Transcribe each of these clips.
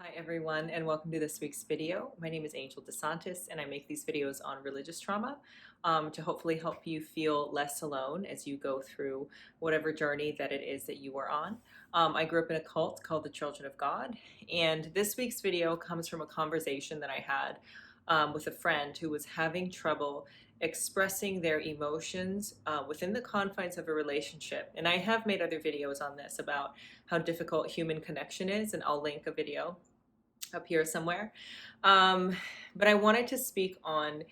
Hi everyone, and welcome to this week's video. My name is Angel DeSantis and I make these videos on religious trauma to hopefully help you feel less alone as you go through whatever journey that it is that you are on. I grew up in a cult called the Children of God, and this week's video comes from a conversation that I had with a friend who was having trouble expressing their emotions within the confines of a relationship. And I have made other videos on this about how difficult human connection is, and I'll link a video up here somewhere. Um, but I wanted to speak on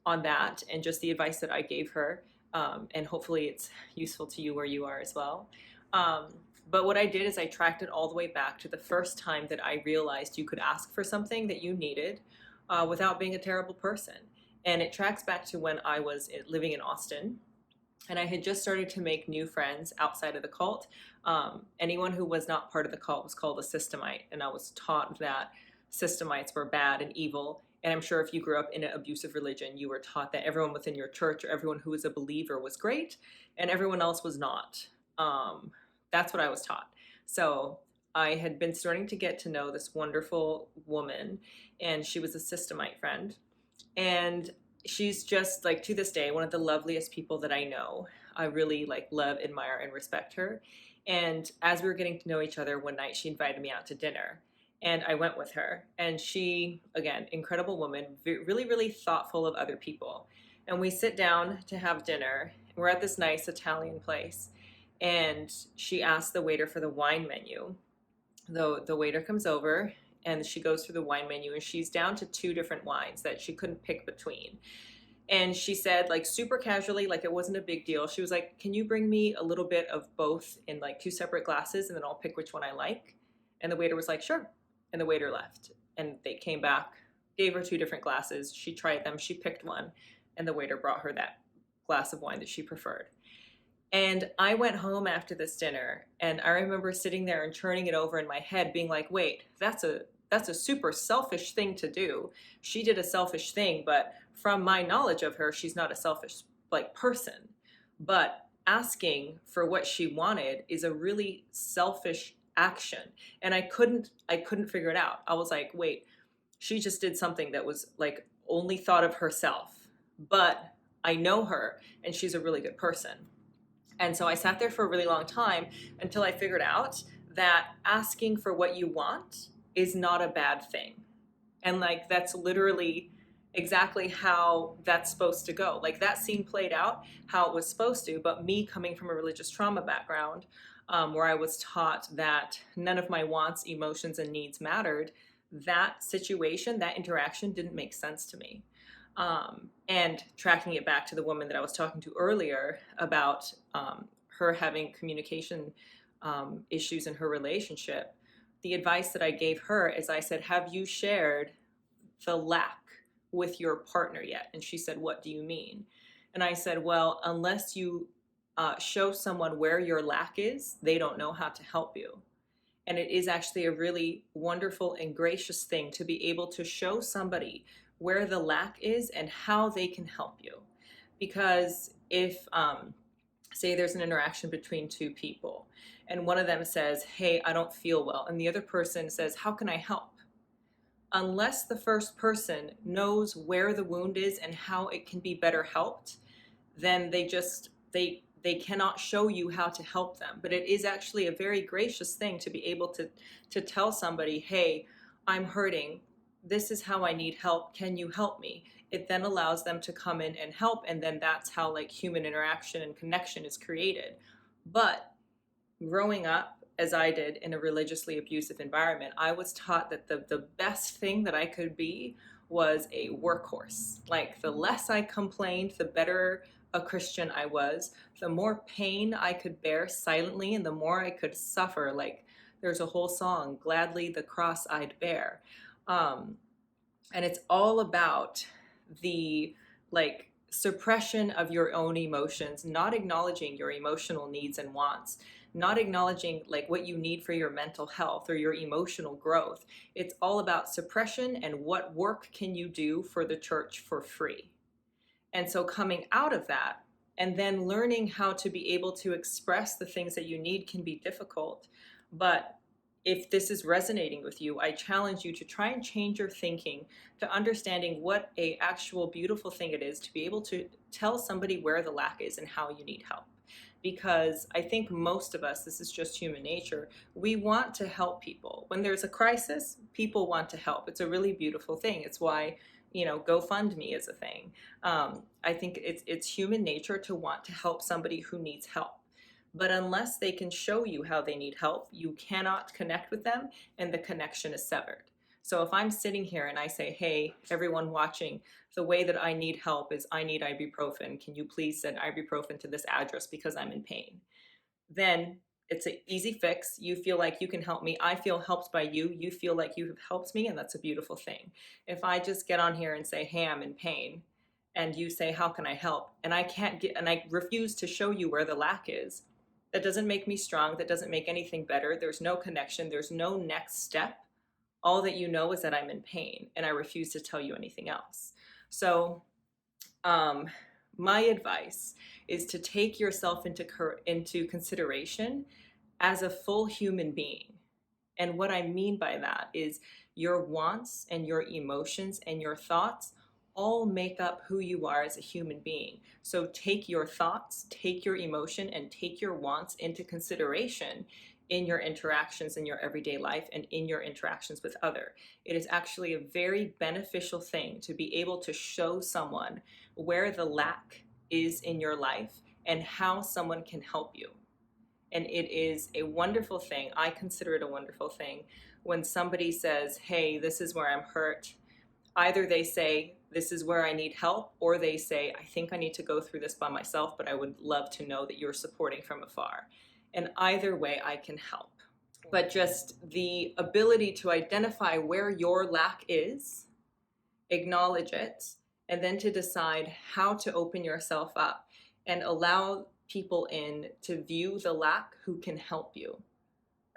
that and just the advice that I gave her, and hopefully it's useful to you where you are as well. Um, but what I did is I tracked it all the way back to the first time that I realized you could ask for something that you needed without being a terrible person. And it tracks back to when I was living in Austin, and I had just started to make new friends outside of the cult. Anyone who was not part of the cult was called a Systemite, and I was taught that Systemites were bad and evil. And I'm sure if you grew up in an abusive religion, you were taught that everyone within your church or everyone who was a believer was great, and everyone else was not. That's what I was taught. So I had been starting to get to know this wonderful woman, and she was a Systemite friend. And she's just like, to this day, one of the loveliest people that I know. I really love, admire, and respect her. And as we were getting to know each other, one night she invited me out to dinner, and I went with her. And she, again, incredible woman, really, really thoughtful of other people. And we sit down to have dinner. We're at this nice Italian place, and she asked the waiter for the wine menu. The waiter comes over, and she goes through the wine menu, and she's down to two different wines that she couldn't pick between. And she said, like, super casually, like it wasn't a big deal, she was like, can you bring me a little bit of both in like two separate glasses, and then I'll pick which one I like? And the waiter was like, sure. And the waiter left, and they came back, gave her two different glasses, she tried them, she picked one, and the waiter brought her that glass of wine that she preferred. And I went home after this dinner, and I remember sitting there and turning it over in my head, being like, wait, that's a super selfish thing to do. She did a selfish thing, but from my knowledge of her, she's not a selfish person. But asking for what she wanted is a really selfish action. And I couldn't figure it out. I was like, wait, she just did something that was like only thought of herself. But I know her, and she's a really good person. And so I sat there for a really long time until I figured out that asking for what you want is not a bad thing. And like, that's literally exactly how that's supposed to go. Like, that scene played out how it was supposed to, but me coming from a religious trauma background, where I was taught that none of my wants, emotions, and needs mattered, that situation, that interaction didn't make sense to me. And tracking it back to the woman that I was talking to earlier about her having communication issues in her relationship, the advice that I gave her is I said, have you shared the lack with your partner yet? And she said, what do you mean? And I said, well, unless you show someone where your lack is, they don't know how to help you. And it is actually a really wonderful and gracious thing to be able to show somebody where the lack is and how they can help you. Because if, say, there's an interaction between two people, and one of them says, hey, I don't feel well, and the other person says, how can I help? Unless the first person knows where the wound is and how it can be better helped, then they cannot show you how to help them. But it is actually a very gracious thing to be able to tell somebody, hey, I'm hurting, this is how I need help, can you help me? It then allows them to come in and help, and then that's how like human interaction and connection is created. But growing up as I did in a religiously abusive environment, I was taught that the best thing that I could be was a workhorse. Like, the less I complained, the better a Christian I was, the more pain I could bear silently, and the more I could suffer. Like, there's a whole song, Gladly the Cross I'd Bear. And it's all about the like suppression of your own emotions, not acknowledging your emotional needs and wants, not acknowledging like what you need for your mental health or your emotional growth. It's all about suppression and what work can you do for the church for free. And so coming out of that and then learning how to be able to express the things that you need can be difficult, but if this is resonating with you, I challenge you to try and change your thinking to understanding what a actual beautiful thing it is to be able to tell somebody where the lack is and how you need help. Because I think most of us, this is just human nature, we want to help people. When there's a crisis, people want to help. It's a really beautiful thing. It's why, GoFundMe is a thing. I think it's human nature to want to help somebody who needs help. But unless they can show you how they need help, you cannot connect with them, and the connection is severed. So if I'm sitting here and I say, hey, everyone watching, the way that I need help is I need ibuprofen. Can you please send ibuprofen to this address because I'm in pain? Then it's an easy fix. You feel like you can help me. I feel helped by you. You feel like you have helped me, and that's a beautiful thing. If I just get on here and say, hey, I'm in pain, and you say, how can I help? And I can't get, and I refuse to show you where the lack is, that doesn't make me strong. That doesn't make anything better. There's no connection. There's no next step. All that you know is that I'm in pain, and I refuse to tell you anything else. So, um, my advice is to take yourself into consideration as a full human being. And what I mean by that is your wants and your emotions and your thoughts all make up who you are as a human being. So take your thoughts, take your emotion, and take your wants into consideration in your interactions in your everyday life and in your interactions with other. It is actually a very beneficial thing to be able to show someone where the lack is in your life and how someone can help you. And it is a wonderful thing. I consider it a wonderful thing when somebody says, hey, this is where I'm hurt. Either they say, this is where I need help, or they say, I think I need to go through this by myself, but I would love to know that you're supporting from afar. And either way, I can help. But just the ability to identify where your lack is, acknowledge it, and then to decide how to open yourself up and allow people in to view the lack who can help you.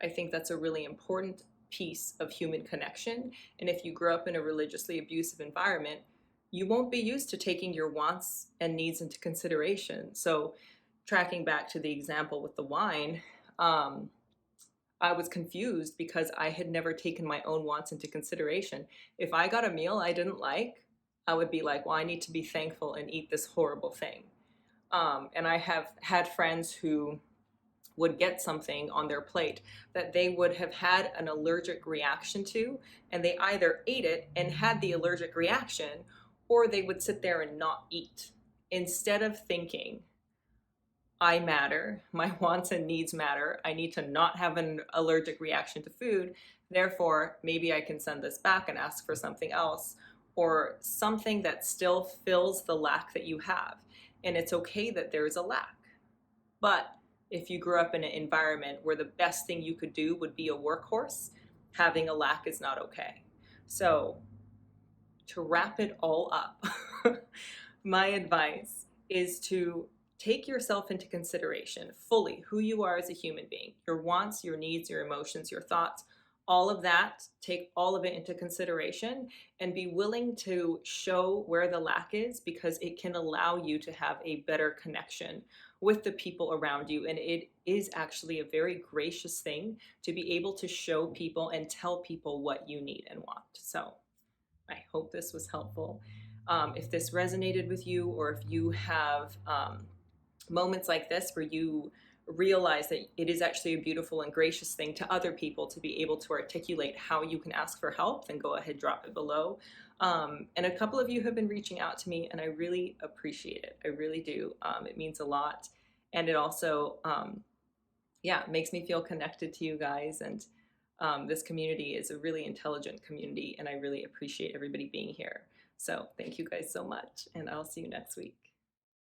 I think that's a really important piece of human connection. And if you grow up in a religiously abusive environment, you won't be used to taking your wants and needs into consideration. So, tracking back to the example with the wine, I was confused because I had never taken my own wants into consideration. If I got a meal I didn't like, I would be like, well, I need to be thankful and eat this horrible thing. And I have had friends who would get something on their plate that they would have had an allergic reaction to, and they either ate it and had the allergic reaction, or they would sit there and not eat. Instead of thinking, I matter, my wants and needs matter, I need to not have an allergic reaction to food, therefore maybe I can send this back and ask for something else, or something that still fills the lack that you have. And it's okay that there is a lack. But if you grew up in an environment where the best thing you could do would be a workhorse, having a lack is not okay. So, to wrap it all up, my advice is to take yourself into consideration fully, who you are as a human being, your wants, your needs, your emotions, your thoughts, all of that, take all of it into consideration and be willing to show where the lack is, because it can allow you to have a better connection with the people around you. And it is actually a very gracious thing to be able to show people and tell people what you need and want. So I hope this was helpful. If this resonated with you, or if you have moments like this where you realize that it is actually a beautiful and gracious thing to other people to be able to articulate how you can ask for help, then go ahead, drop it below. And a couple of you have been reaching out to me, and I really appreciate it. I really do. It means a lot. And it also, makes me feel connected to you guys. And this community is a really intelligent community, and I really appreciate everybody being here. So thank you guys so much, and I'll see you next week.